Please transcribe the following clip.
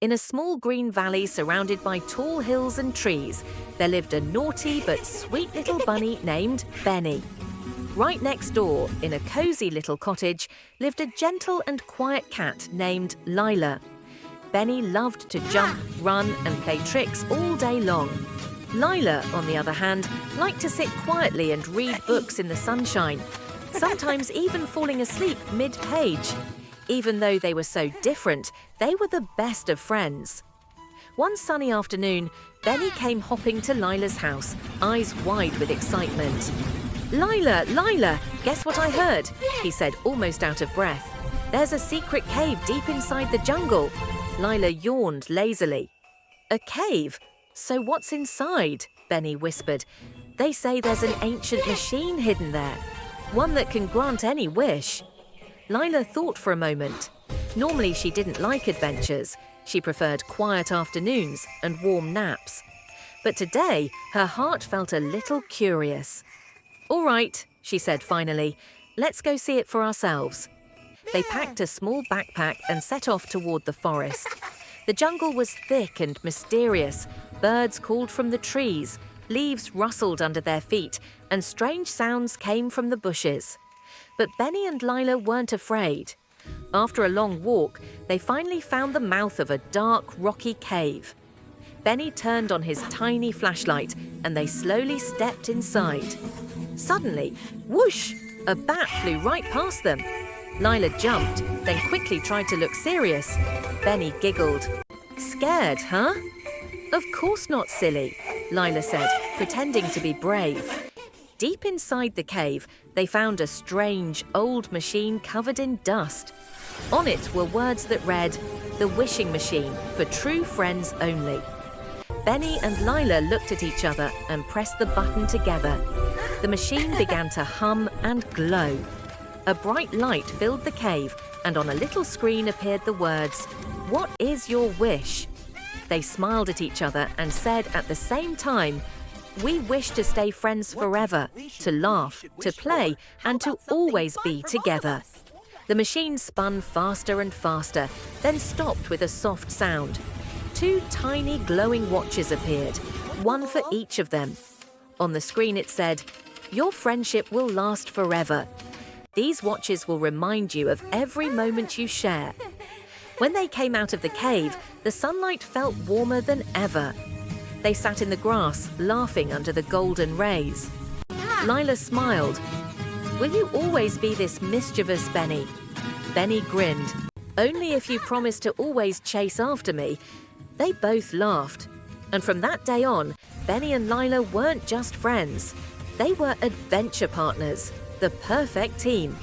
In a small green valley surrounded by tall hills and trees, there lived a naughty but sweet little bunny named Benny. Right next door, in a cozy little cottage, lived a gentle and quiet cat named Lila. Benny loved to jump, run and play tricks all day long. Lila, on the other hand, liked to sit quietly and read books in the sunshine, sometimes even falling asleep mid-page. Even though they were so different, they were the best of friends. One sunny afternoon, Benny came hopping to Lila's house, eyes wide with excitement. "Lila, Lila, guess what I heard?" he said, almost out of breath. "There's a secret cave deep inside the jungle." Lila yawned lazily. "A cave? So what's inside?" Benny whispered. "They say there's an ancient machine hidden there, one that can grant any wish." Lila thought for a moment. Normally she didn't like adventures. She preferred quiet afternoons and warm naps. But today her heart felt a little curious. "All right," she said finally, "let's go see it for ourselves." They packed a small backpack and set off toward the forest. The jungle was thick and mysterious. Birds called from the trees, leaves rustled under their feet, and strange sounds came from the bushes. But Benny and Lila weren't afraid. After a long walk, they finally found the mouth of a dark, rocky cave. Benny turned on his tiny flashlight and they slowly stepped inside. Suddenly, whoosh! A bat flew right past them. Lila jumped, then quickly tried to look serious. Benny giggled. "Scared, huh?" "Of course not, silly," Lila said, pretending to be brave. Deep inside the cave, they found a strange, old machine covered in dust. On it were words that read, "The wishing machine, for true friends only." Benny and Lila looked at each other and pressed the button together. The machine began to hum and glow. A bright light filled the cave, and on a little screen appeared the words, "What is your wish?" They smiled at each other and said at the same time, "We wish to stay friends forever, to laugh, to play, and to always be together." The machine spun faster and faster, then stopped with a soft sound. Two tiny glowing watches appeared, one for each of them. On the screen it said, "Your friendship will last forever. These watches will remind you of every moment you share." When they came out of the cave, the sunlight felt warmer than ever. They sat in the grass, laughing under the golden rays. Lila smiled. "Will you always be this mischievous, Benny?" Benny grinned. "Only if you promise to always chase after me." They both laughed. And from that day on, Benny and Lila weren't just friends. They were adventure partners, the perfect team,